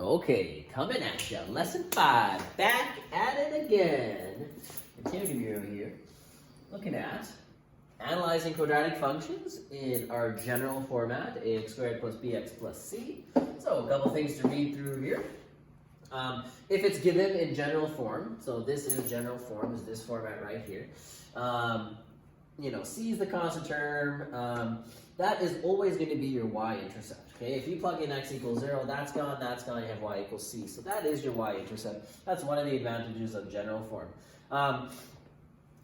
Okay, coming at you. Lesson 5. Back at it again. Continuing over here. Looking at analyzing quadratic functions in our general format, ax squared plus bx plus c. So a couple things to read through here. If it's given in general form, so this is general form, is this format right here. C is the constant term. That is always going to be your y-intercept. Okay, if you plug in x equals 0, that's gone, you have y equals c. So that is your y-intercept. That's one of the advantages of general form.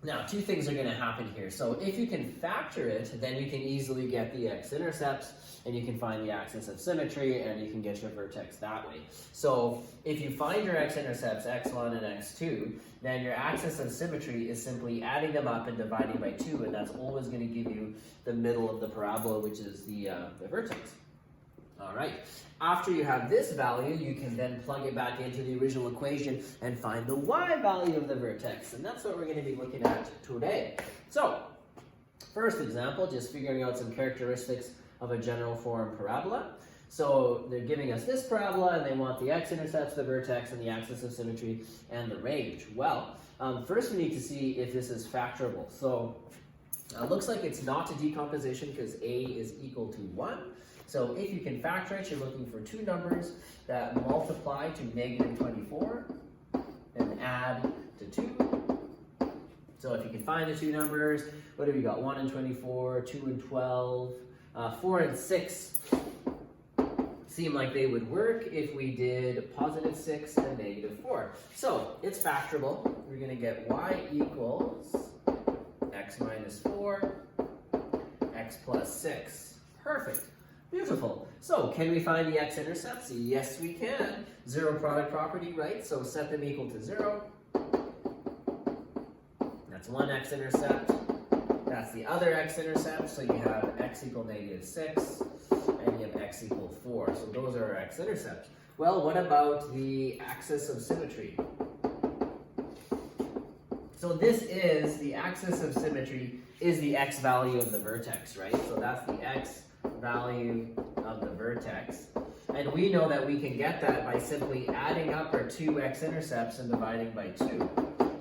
Now, two things are going to happen here. So if you can factor it, then you can easily get the x-intercepts, and you can find the axis of symmetry, and you can get your vertex that way. So if you find your x-intercepts, x1 and x2, then your axis of symmetry is simply adding them up and dividing by 2, and that's always going to give you the middle of the parabola, which is the vertex. All right. After you have this value, you can then plug it back into the original equation and find the y value of the vertex. And that's what we're going to be looking at today. So, first example, just figuring out some characteristics of a general form parabola. So, they're giving us this parabola, and they want the x-intercepts, the vertex, and the axis of symmetry, and the range. Well, first we need to see if this is factorable. So, it looks like it's not a decomposition because a is equal to 1. So if you can factor it, you're looking for two numbers that multiply to negative 24 and add to 2. So if you can find the two numbers, what have you got? 1 and 24, 2 and 12, 4 and 6 seem like they would work if we did positive 6 and negative 4. So it's factorable. We're going to get y equals x minus 4, x plus 6. Perfect. Beautiful. So, can we find the x-intercepts? Yes, we can. Zero product property, right? So, set them equal to 0. That's one x-intercept. That's the other x-intercept. So, you have x equal negative 6, and you have x equal 4. So, those are our x-intercepts. Well, what about the axis of symmetry? So, this is the axis of symmetry is the x value of the vertex, right? So, that's the x value of the vertex, and we know that we can get that by simply adding up our two x-intercepts and dividing by 2.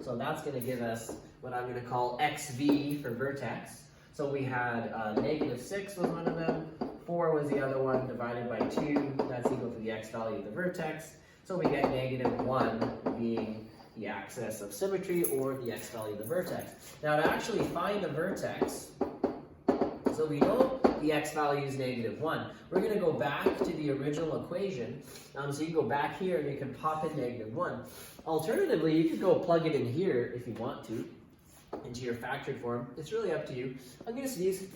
So that's going to give us what I'm going to call xv for vertex. So we had negative 6 was one of them, 4 was the other one, divided by 2, that's equal to the x value of the vertex. So we get negative 1 being the axis of symmetry, or the x value of the vertex. Now to actually find the vertex, so we know the x value is negative 1. We're going to go back to the original equation. So you can go back here and you can pop in negative 1. Alternatively, you could go plug it in here if you want to, into your factored form. It's really up to you. I'm going to sneeze.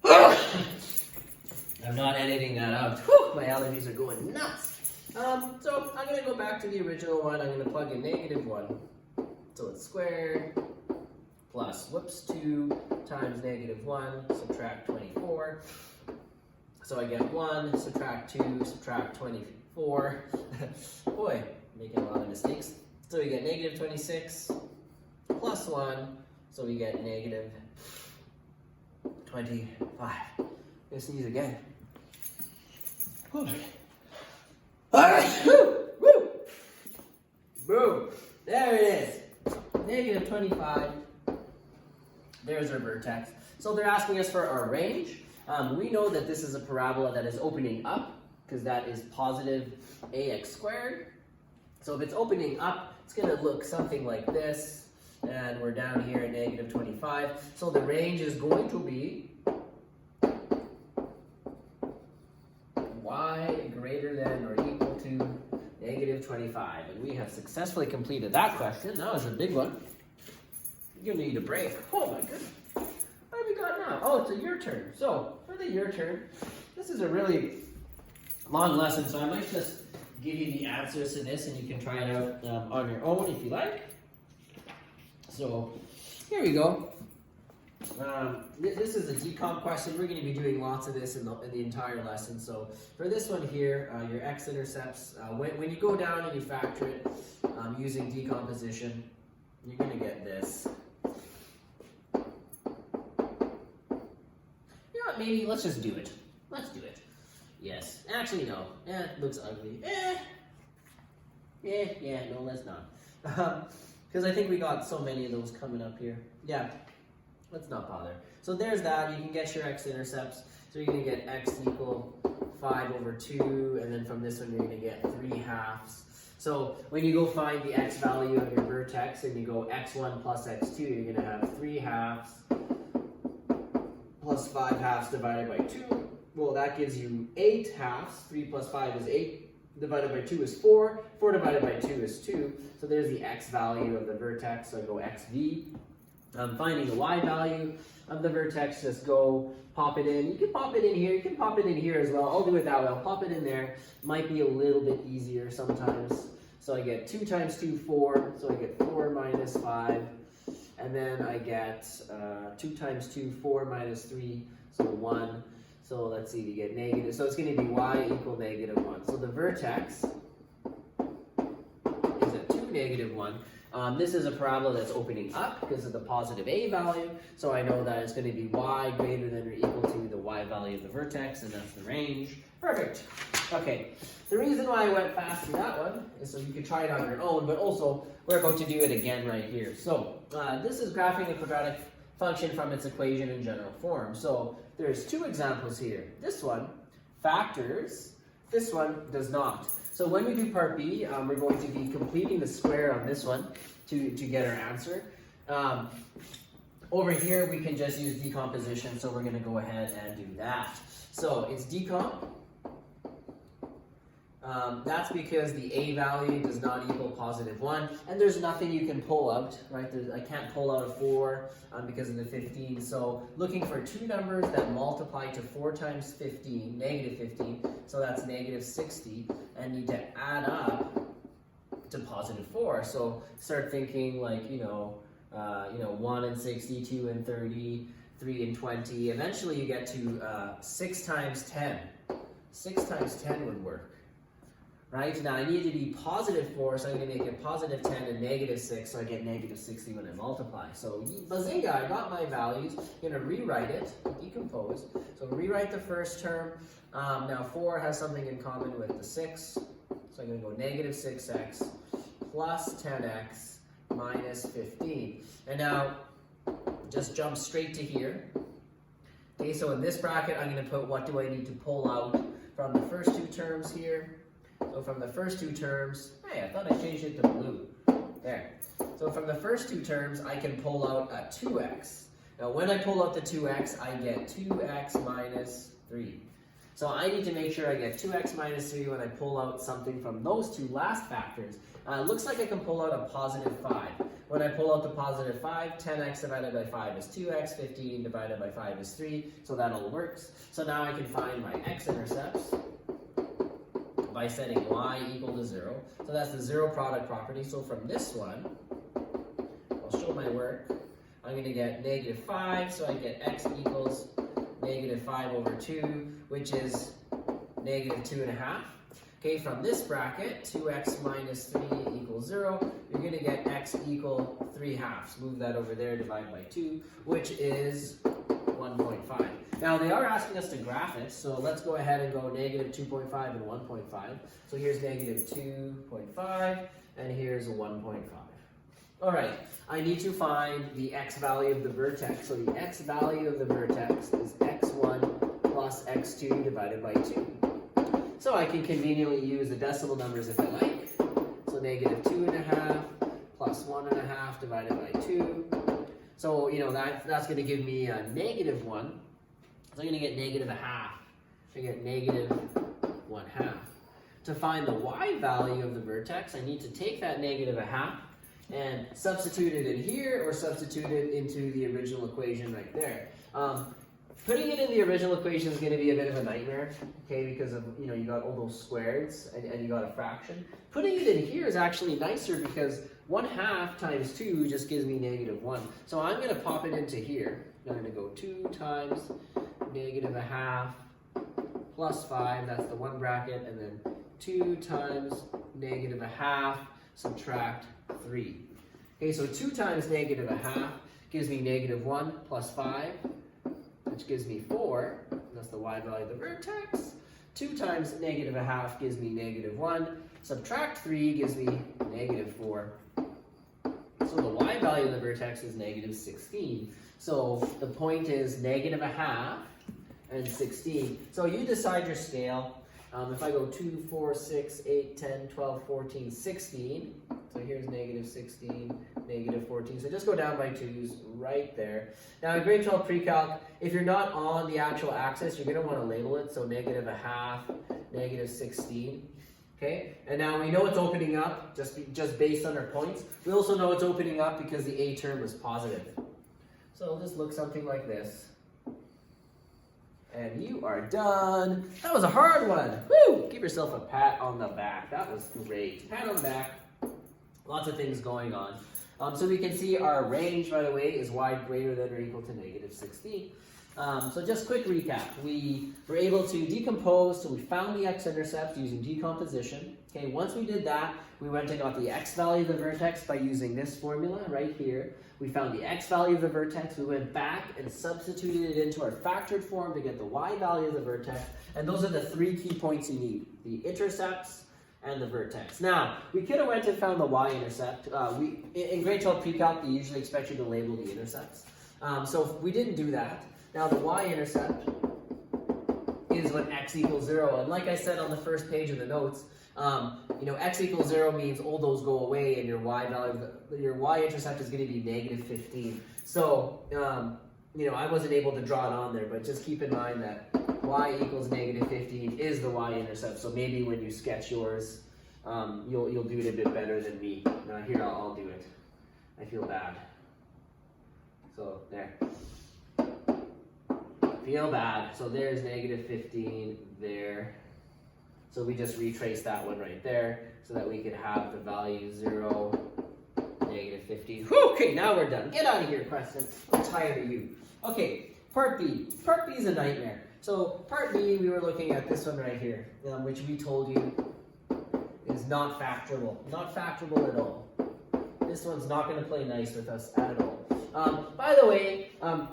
I'm not editing that out. Whew, my allergies are going nuts. So I'm going to go back to the original one. I'm going to plug in negative 1. So it's squared plus, 2 times negative 1, subtract 24. So I get 1, subtract 2, subtract 24. Boy, making a lot of mistakes. So we get negative 26 plus 1, so we get negative 25. Let's sneeze again. All right, woo! Boom, there it is, negative 25. There's our vertex. So they're asking us for our range. We know that this is a parabola that is opening up, because that is positive ax squared. So if it's opening up, it's going to look something like this. And we're down here at negative 25. So the range is going to be y greater than or equal to negative 25. And we have successfully completed that question. That was a big one. You're going to need a break. Oh my goodness. What have we got now? Oh, it's a your turn. So, for the your turn, this is a really long lesson, so I might just give you the answers to this and you can try it out on your own if you like. So, here we go. This is a decomp question. We're going to be doing lots of this in the entire lesson. So, for this one here, your x-intercepts, when you go down and you factor it using decomposition, you're going to get this. Maybe let's just do it. Let's do it. Yes. Actually, no. It looks ugly. No, let's not. Because I think we got so many of those coming up here. Yeah, let's not bother. So there's that. You can get your x-intercepts. So you're going to get x equal 5 over 2, and then from this one you're going to get 3/2. So when you go find the x value of your vertex and you go x1 plus x2, you're going to have 3/2 plus 5/2 divided by 2. Well, that gives you 8/2. 3 plus 5 is 8. Divided by 2 is 4. 4 divided by 2 is 2. So there's the x value of the vertex. So I go xv. Finding the y value of the vertex, just go pop it in. You can pop it in here. You can pop it in here as well. I'll do it that way. I'll pop it in there. Might be a little bit easier sometimes. So I get 2 times 2, 4. So I get 4 minus 5. And then I get 2 times 2, 4 minus 3. So 1. So let's see, we get negative. So it's going to be y equal negative 1. So the vertex is at 2, negative 1. This is a parabola that's opening up because of the positive a value. So I know that it's going to be y greater than or equal to the y value of the vertex, and that's the range. Perfect. Okay. The reason why I went fast through that one is so you can try it on your own, but also we're about to do it again right here. So this is graphing a quadratic function from its equation in general form. So there's 2 examples here. This one factors, this one does not. So when we do part B, we're going to be completing the square on this one to get our answer. Over here, we can just use decomposition, so we're going to go ahead and do that. So it's decomp. That's because the a value does not equal positive 1, and there's nothing you can pull out, right? I can't pull out a 4 because of the 15, so looking for 2 numbers that multiply to 4 times 15, negative 15, so that's negative 60, and need to add up to positive 4. So start thinking like, 1 and 60, 2 and 30, 3 and 20. Eventually you get to 6 times 10. 6 times 10 would work. Right, now I need to be positive 4, so I'm going to make it positive 10 and negative 6, so I get negative 60 when I multiply. So, bazinga, I got my values. I'm going to rewrite it, decompose. So rewrite the first term. Now 4 has something in common with the 6, so I'm going to go negative 6x plus 10x minus 15. And now, just jump straight to here. Okay, so in this bracket, I'm going to put what do I need to pull out from the first 2 terms here. So from the first 2 terms, hey, I thought I changed it to blue. There. So from the first 2 terms, I can pull out a 2x. Now when I pull out the 2x, I get 2x minus 3. So I need to make sure I get 2x minus 3 when I pull out something from those 2 last factors. It looks like I can pull out a positive 5. When I pull out the positive 5, 10x divided by 5 is 2x, 15 divided by 5 is 3, so that all works. So now I can find my x-intercepts by setting y equal to 0. So that's the 0 product property. So from this one, I'll show my work. I'm going to get negative 5, so I get x equals negative 5 over 2, which is negative 2.5. Okay, from this bracket, 2x minus 3 equals 0. You're going to get x equal 3/2. Move that over there, divide by 2, which is 1.5. Now they are asking us to graph it, so let's go ahead and go negative 2.5 and 1.5. So here's negative 2.5, and here's 1.5. All right, I need to find the x value of the vertex. So the x value of the vertex is x1 plus x2 divided by 2. So I can conveniently use the decimal numbers if I like. So negative 2.5 plus 1.5 divided by 2. So, that's going to give me a negative 1. So I'm going to get negative 1/2. I get negative 1/2. To find the y value of the vertex, I need to take that negative 1/2 and substitute it in here or substitute it into the original equation right there. Putting it in the original equation is going to be a bit of a nightmare, okay, because of, you got all those squares and you got a fraction. Putting it in here is actually nicer because 1/2 times 2 just gives me negative 1. So I'm going to pop it into here. I'm going to go 2 times negative 1/2 plus 5, that's the one bracket, and then 2 times negative 1/2 subtract 3. Okay, so 2 times negative 1/2 gives me negative 1 plus 5, which gives me 4. That's the y value of the vertex. 2 times negative a half gives me negative 1. Subtract 3 gives me negative 4. So the y value of the vertex is negative 16. So the point is negative a half and 16. So you decide your scale. If I go 2, 4, 6, 8, 10, 12, 14, 16. So here's negative 16, negative 14. So just go down by 2's right there. Now in grade 12 pre-calc, if you're not on the actual axis, you're going to want to label it. So negative a half, negative 16. Okay, and now we know it's opening up just based on our points. We also know it's opening up because the a term was positive. So it'll just look something like this. And you are done. That was a hard one. Woo! Give yourself a pat on the back. That was great. Pat on the back. Lots of things going on. So we can see our range, by the way, is y greater than or equal to negative 16. So just quick recap. We were able to decompose, so we found the x-intercept using decomposition. Okay, once we did that, we went and got the x value of the vertex by using this formula right here. We found the x value of the vertex. We went back and substituted it into our factored form to get the y value of the vertex. And those are the 3 key points you need: the intercepts and the vertex. Now, we could have went and found the y-intercept. In grade 12 pre-calc, they usually expect you to label the intercepts. So we didn't do that. Now the y-intercept is when x equals 0, and like I said on the first page of the notes, x equals 0 means all those go away, and your y value, your y-intercept is going to be negative 15. So, I wasn't able to draw it on there, but just keep in mind that y equals negative 15 is the y-intercept. So maybe when you sketch yours, you'll do it a bit better than me. Now here I'll do it. I feel bad. So there. Feel bad. So there's negative 15 there. So we just retrace that one right there so that we could have the value 0, negative 15. Okay, now we're done. Get out of here, Preston. I'm tired of you. Okay, part B. Part B is a nightmare. So part B, we were looking at this one right here, which we told you is not factorable. Not factorable at all. This one's not going to play nice with us at all. By the way,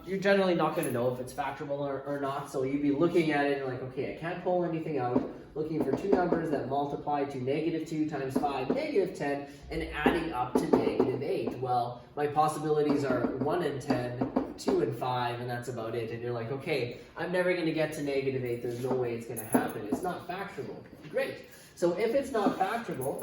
you're generally not going to know if it's factorable or not, so you'd be looking at it and like, okay, I can't pull anything out, looking for 2 numbers that multiply to negative 2 times 5, negative 10, and adding up to negative 8. Well, my possibilities are 1 and 10, 2 and 5, and that's about it. And you're like, okay, I'm never going to get to negative 8. There's no way it's going to happen. It's not factorable. Great. So if it's not factorable,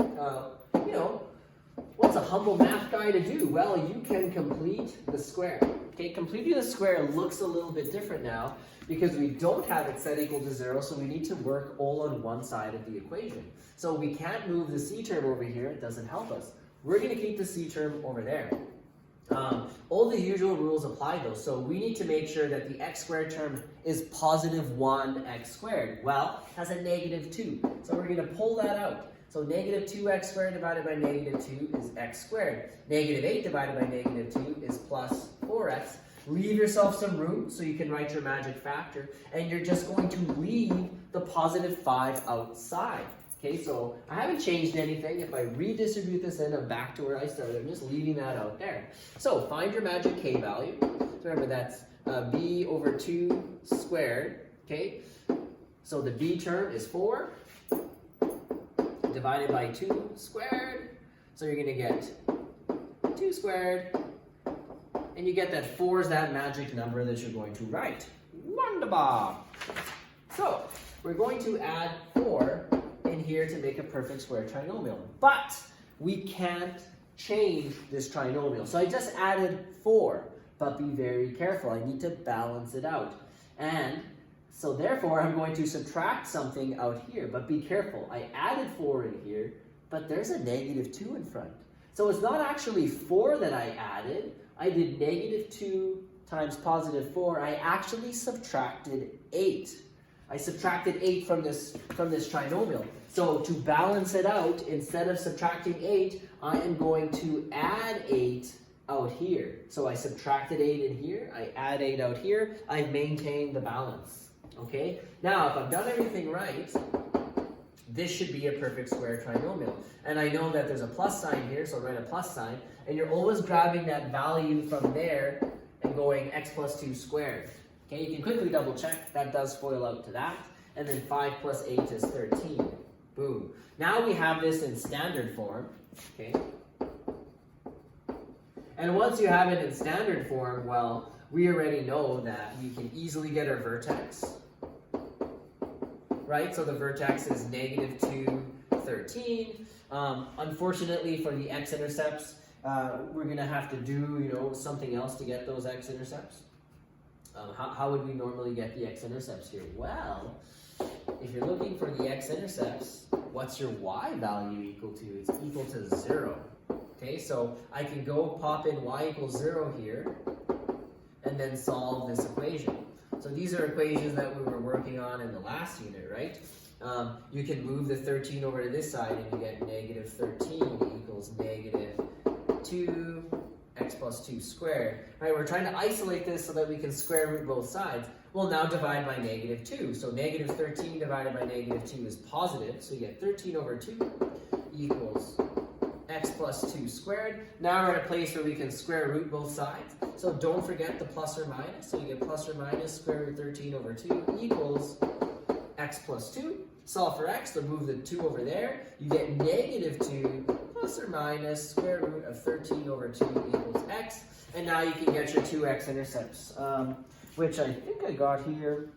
what's a humble math guy to do? Well, you can complete the square. Okay, completing the square looks a little bit different now because we don't have it set equal to 0, so we need to work all on one side of the equation. So we can't move the c term over here. It doesn't help us. We're going to keep the c term over there. All the usual rules apply though, so we need to make sure that the x squared term is positive 1x squared. Well, it has a negative 2, so we're going to pull that out. So negative 2x squared divided by negative 2 is x squared. Negative 8 divided by negative 2 is plus 4x. Leave yourself some room so you can write your magic factor, and you're just going to leave the positive 5 outside. Okay, so I haven't changed anything. If I redistribute this in, I'm back to where I started. I'm just leaving that out there. So find your magic k value. So remember that's b over 2 squared. Okay, so the b term is 4 divided by 2 squared. So you're going to get 2 squared. And you get that 4 is that magic number that you're going to write. Wunderbar. So we're going to add 4 in here to make a perfect square trinomial. But we can't change this trinomial. So I just added 4, but be very careful. I need to balance it out. And so therefore I'm going to subtract something out here, but be careful. I added 4 in here, but there's a negative 2 in front. So it's not actually 4 that I added. I did negative 2 times positive 4. I actually subtracted 8. I subtracted 8 from this trinomial. So to balance it out, instead of subtracting 8, I am going to add 8 out here. So I subtracted 8 in here, I add 8 out here, I've maintained the balance. Okay? Now, if I've done everything right, this should be a perfect square trinomial. And I know that there's a plus sign here, so I'll write a plus sign. And you're always grabbing that value from there and going x plus 2 squared. Okay, you can quickly double check. That does FOIL out to that. and then 5 plus 8 is 13. Boom. Now we have this in standard form, okay? And once you have it in standard form, well, we already know that we can easily get our vertex, right? So the vertex is negative 2, 13. Unfortunately for the x-intercepts, we're going to have to do, something else to get those x-intercepts. How would we normally get the x-intercepts here? Well, if you're looking for the x-intercepts, what's your y value equal to? It's equal to 0. Okay, so I can go pop in y equals 0 here, and then solve this equation. So these are equations that we were working on in the last unit, right? You can move the 13 over to this side, and you get negative 13 equals negative 2 x plus 2 squared. Right, we're trying to isolate this so that we can square root both sides. Well, now divide by negative 2. So negative 13 divided by negative 2 is positive. So you get 13 over 2 equals x plus 2 squared. Now we're at a place where we can square root both sides. So don't forget the plus or minus. So you get plus or minus square root 13 over 2 equals x plus 2. Solve for x, so move the 2 over there. You get negative 2 plus or minus square root of 13 over 2 equals x. And now you can get your 2 x-intercepts, which I think I got here.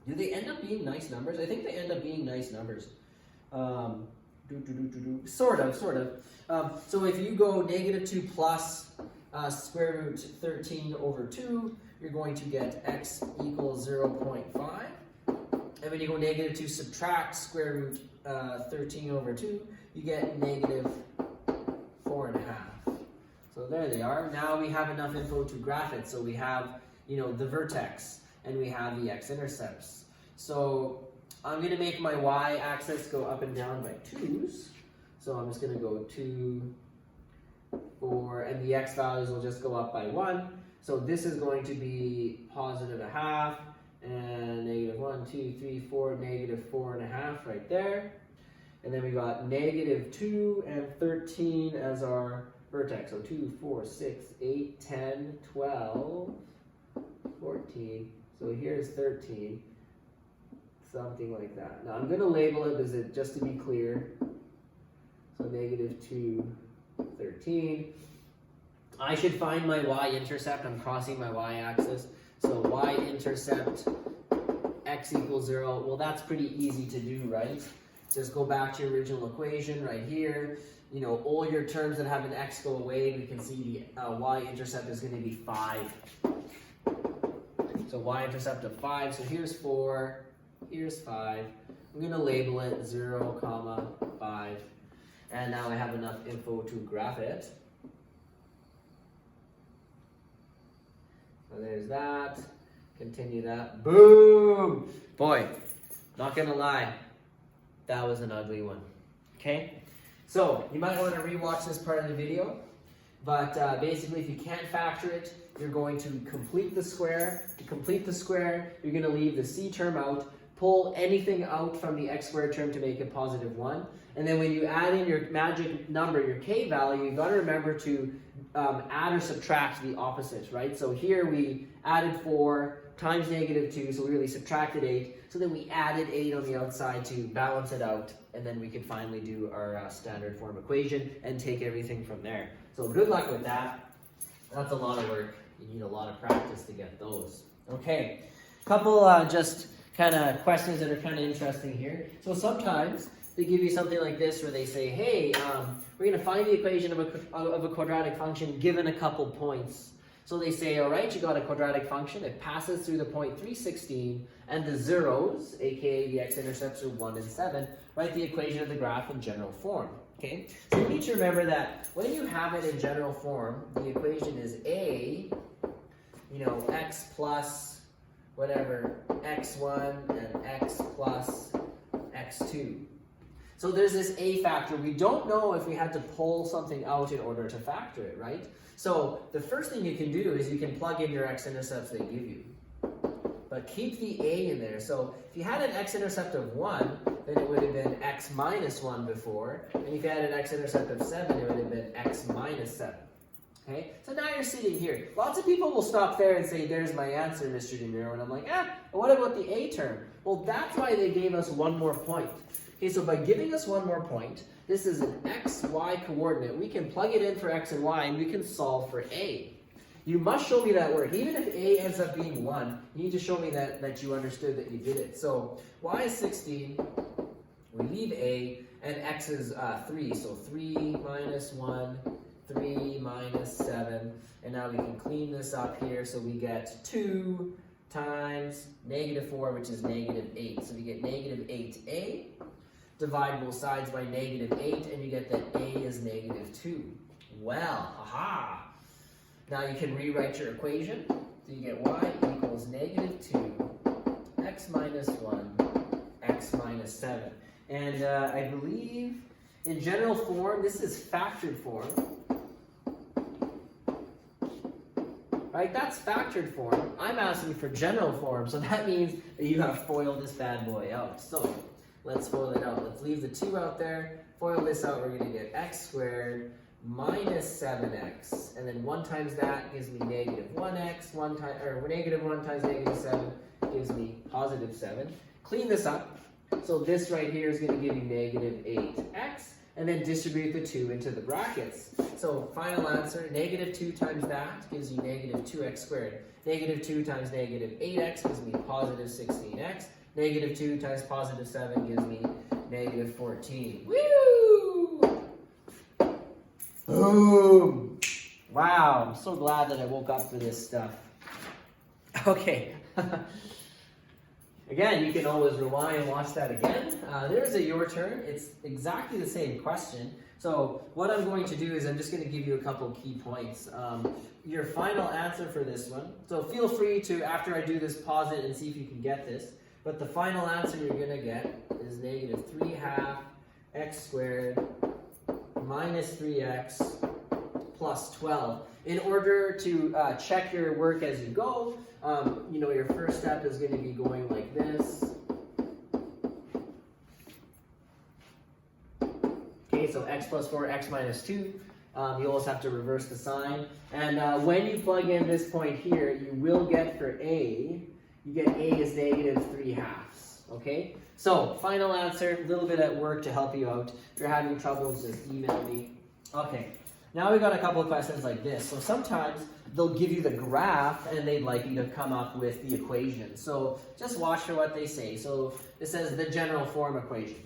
Do they end up being nice numbers? I think they end up being nice numbers. Sort of. So if you go negative 2 plus square root 13 over 2, you're going to get x equals 0.5. And when you go negative 2 subtract square root 13 over 2, you get negative 4.5. So there they are. Now we have enough info to graph it. So we have, the vertex, and we have the x-intercepts. So I'm going to make my y-axis go up and down by 2's. So I'm just going to go 2, 4, and the x values will just go up by 1. So this is going to be positive 0.5, and negative 1, 2, 3, 4, negative 4.5 right there. And then we got negative 2 and 13 as our vertex. So 2, 4, 6, 8, 10, 12, 14. So here's 13. Something like that. Now I'm going to label it just to be clear. So negative 2, 13. I should find my y-intercept. I'm crossing my y-axis. So y-intercept x equals 0. Well, that's pretty easy to do, right? Just go back to your original equation right here. All your terms that have an x go away. We can see the y-intercept is going to be 5. So y-intercept of 5. So here's 4. Here's 5. I'm going to label it 0, 5. And now I have enough info to graph it. So there's that. Continue that. Boom! Boy, not going to lie. That was an ugly one. Okay? So you might want to rewatch this part of the video. But basically, if you can't factor it, you're going to complete the square. To complete the square, you're going to leave the c term out. Pull anything out from the x squared term to make it positive 1. And then when you add in your magic number, your k value, you've got to remember to add or subtract the opposites, right? So here we added 4 times negative 2, so we really subtracted 8. So then we added 8 on the outside to balance it out, and then we can finally do our standard form equation and take everything from there. So good luck with that. That's a lot of work. You need a lot of practice to get those. Okay, couple just kind of questions that are kind of interesting here. So sometimes they give you something like this where they say, hey, we're going to find the equation of a quadratic function given a couple points. So they say, all right, you got a quadratic function. It passes through the point 316, and the zeros, aka the x-intercepts, are 1 and 7. Write the equation of the graph in general form. Okay, so you need to remember that when you have it in general form, the equation is a, x plus whatever, x1 and x plus x2. So there's this a factor. We don't know if we had to pull something out in order to factor it, right? So the first thing you can do is you can plug in your x-intercepts they give you. But keep the a in there. So if you had an x-intercept of 1, then it would have been x minus 1 before. And if you had an x-intercept of 7, it would have been x minus 7. Okay, so now you're sitting here. Lots of people will stop there and say, there's my answer, Mr. DeMiro. And I'm like, but what about the A term? Well, that's why they gave us one more point. Okay, so by giving us one more point, this is an x, y coordinate. We can plug it in for x and y, and we can solve for A. You must show me that work. Even if A ends up being 1, you need to show me that you understood that you did it. So y is 16, we leave A, and x is 3. So 3 minus 1, 3 minus 7. And now we can clean this up here. So we get 2 times negative 4, which is negative 8. So we get negative 8a. Divide both sides by negative 8, and you get that a is negative 2. Well, aha! Now you can rewrite your equation. So you get y equals negative 2, x minus 1, x minus 7. And I believe in general form, this is factored form. Right, that's factored form. I'm asking for general form, so that means that you gotta FOIL this bad boy out. So let's FOIL it out. Let's leave the 2 out there. FOIL this out, we're gonna get x squared minus 7x, and then 1 times that gives me negative 1x, negative 1 times negative 7 gives me positive 7. Clean this up. So this right here is going to give you negative 8x, and then distribute the 2 into the brackets. So final answer, negative 2 times that gives you negative 2x squared. Negative 2 times negative 8x gives me positive 16x. Negative 2 times positive 7 gives me negative 14. Woo! Boom! Wow, I'm so glad that I woke up for this stuff. Okay. Again, you can always rewind and watch that again. There's a your turn. It's exactly the same question. So what I'm going to do is I'm just going to give you a couple key points. Your final answer for this one. So feel free to, after I do this, pause it and see if you can get this. But the final answer you're going to get is negative 3/2 x squared minus 3x plus 12. In order to check your work as you go, your first step is going to be going like this. Okay, so x plus 4, x minus 2. You always have to reverse the sign. And when you plug in this point here, you will get for A, you get A is negative 3/2. Okay? So, final answer, a little bit at work to help you out. If you're having troubles, just email me. Okay. Now we got a couple of questions like this. So sometimes they'll give you the graph and they'd like you to come up with the equation. So just watch for what they say. So it says the general form equation.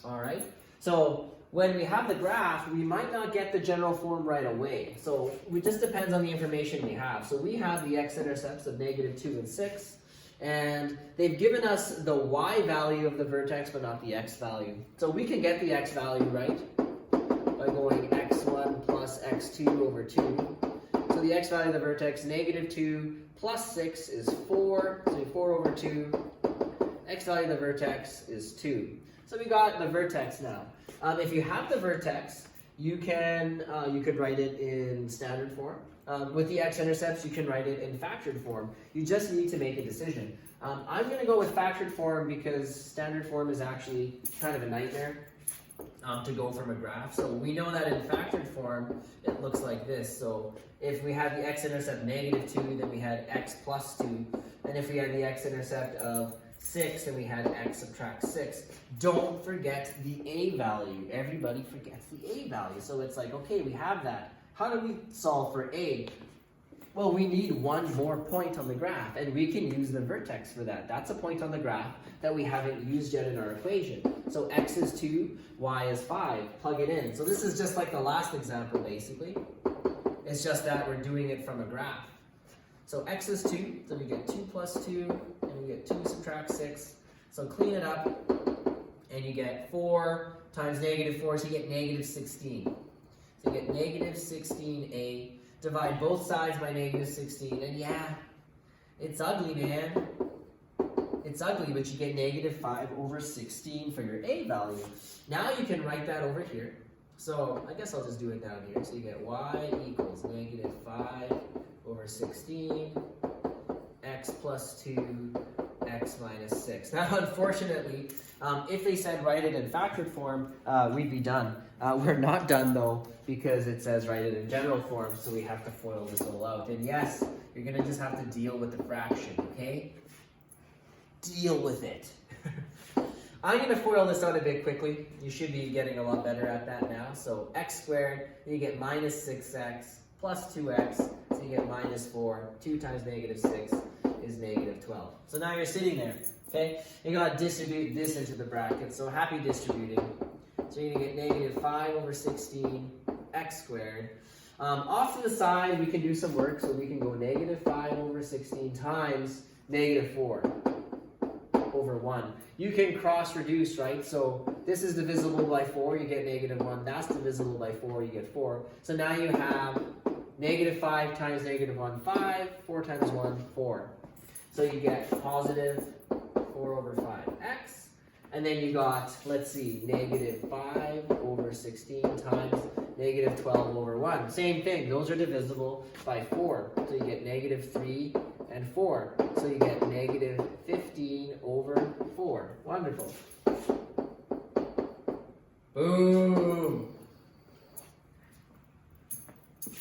All right. So when we have the graph, we might not get the general form right away. So it just depends on the information we have. So we have the x-intercepts of negative 2 and 6. And they've given us the y value of the vertex, but not the x value. So we can get the x value right by going x1 plus x2 over 2. So the x value of the vertex, negative 2 plus 6 is 4. So 4 over 2. X value of the vertex is 2. So we got the vertex now. If you have the vertex, you could write it in standard form. With the x-intercepts, you can write it in factored form. You just need to make a decision. I'm going to go with factored form because standard form is actually kind of a nightmare to go from a graph. So we know that in factored form, it looks like this. So if we had the x-intercept negative 2, then we had x plus 2. And if we had the x-intercept of 6, then we had x subtract 6. Don't forget the a value. Everybody forgets the a value. So it's like, okay, we have that. How do we solve for a? Well, we need one more point on the graph, and we can use the vertex for that. That's a point on the graph that we haven't used yet in our equation. So x is 2, y is 5. Plug it in. So this is just like the last example, basically. It's just that we're doing it from a graph. So x is 2, so we get 2 plus 2, and we get 2 subtract 6. So clean it up, and you get 4 times negative 4, so you get negative 16. So you get negative 16a. Divide both sides by negative 16, and yeah, it's ugly, man. It's ugly, but you get negative 5 over 16 for your a value. Now you can write that over here. So I guess I'll just do it down here. So you get y equals negative 5 over 16, x plus 2, x minus 6. Now, unfortunately, if they said write it in factored form, we'd be done. We're not done, though, because it says write it in general form, so we have to FOIL this all out. And yes, you're going to just have to deal with the fraction, okay? Deal with it. I'm going to FOIL this out a bit quickly. You should be getting a lot better at that now. So x squared, you get minus 6x plus 2x, so you get minus 4. 2 times negative 6 is negative 12. So now you're sitting there, okay? You got to distribute this into the bracket, so happy distributing. So you're going to get negative 5 over 16 x squared. Off to the side, we can do some work, so we can go negative 5 over 16 times negative 4 over 1. You can cross reduce, right? So this is divisible by 4, you get negative 1. That's divisible by 4, you get 4. So now you have negative 5 times negative 1, 5. 4 times 1, 4. So you get positive 4 over 5x. And then you got, let's see, negative 5 over 16 times negative 12 over 1. Same thing, those are divisible by 4. So you get negative 3 and 4. So you get negative 15 over 4. Wonderful. Boom.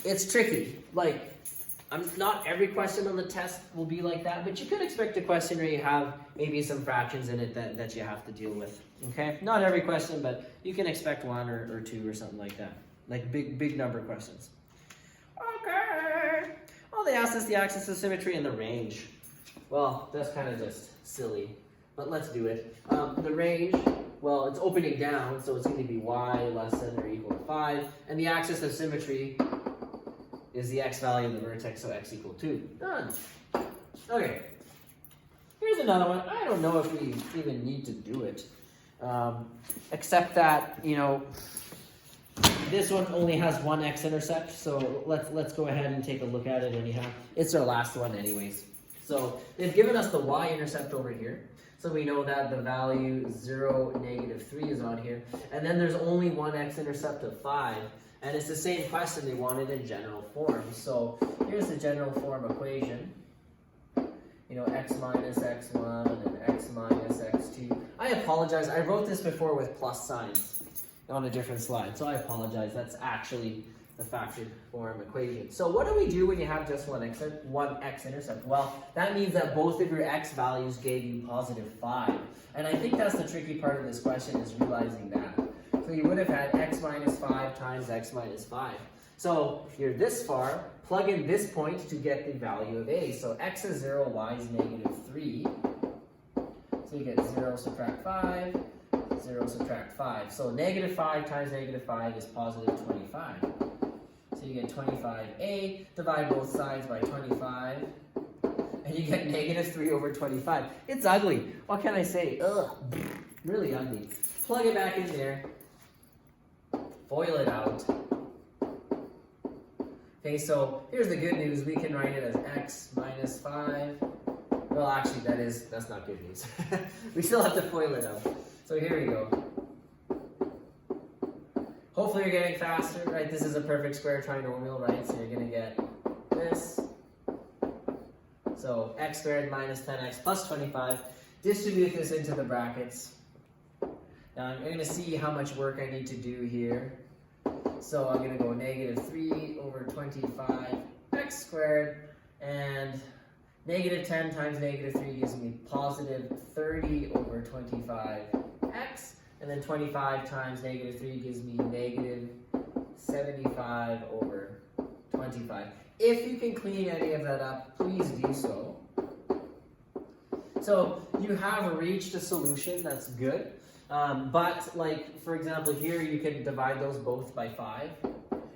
It's tricky. Like, not every question on the test will be like that, but you could expect a question where you have maybe some fractions in it that you have to deal with. Okay? Not every question, but you can expect 1 or 2 or something like that. Like big number questions. Okay. Oh, they asked us the axis of symmetry and the range. Well, that's kind of just silly, but let's do it. The range, well, it's opening down, so it's going to be y less than or equal to 5, and the axis of symmetry is the x value of the vertex, so x equal 2. Done. Okay. Here's another one. I don't know if we even need to do it, except that, you know, this one only has one x-intercept, so let's go ahead and take a look at it anyhow. It's our last one anyways. So they've given us the y-intercept over here. So we know that the value 0, negative 3 is on here. And then there's only one x-intercept of 5. And it's the same question, they want it in general form. So here's the general form equation. You know, x minus x1 and then x minus x2. I apologize, I wrote this before with plus signs on a different slide, so I apologize. That's actually the factored form equation. So what do we do when you have just one x-intercept? Well, that means that both of your x values gave you positive 5. And I think that's the tricky part of this question, is realizing that. So you would have had x minus 5 times x minus 5. So you're this far, plug in this point to get the value of a. So x is 0, y is negative 3. So you get 0 subtract 5, 0 subtract 5. So negative 5 times negative 5 is positive 25. So you get 25a, divide both sides by 25, and you get negative 3 over 25. It's ugly. What can I say? Ugh, really ugly. Plug it back in there. FOIL it out. Okay, so here's the good news. We can write it as x minus 5. Well, actually, that's not good news. We still have to FOIL it out. So here we go. Hopefully you're getting faster, right? This is a perfect square trinomial, right? So you're going to get this. So x squared minus 10x plus 25. Distribute this into the brackets. Now I'm going to see how much work I need to do here. So I'm going to go negative 3 over 25 x squared, and negative 10 times negative 3 gives me positive 30 over 25x, and then 25 times negative 3 gives me negative 75 over 25. If you can clean any of that up, please do so. So you have reached a solution, that's good. But like, for example, here you can divide those both by 5,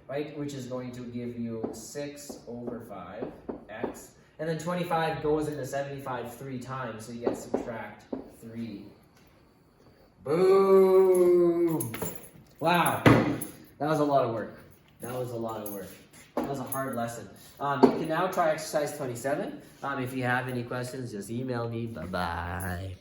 right? Which is going to give you 6 over 5x. And then 25 goes into 75 3 times, so you get subtract 3. Boom! Wow, that was a lot of work. That was a lot of work. That was a hard lesson. You can now try exercise 27. If you have any questions, just email me. Bye-bye.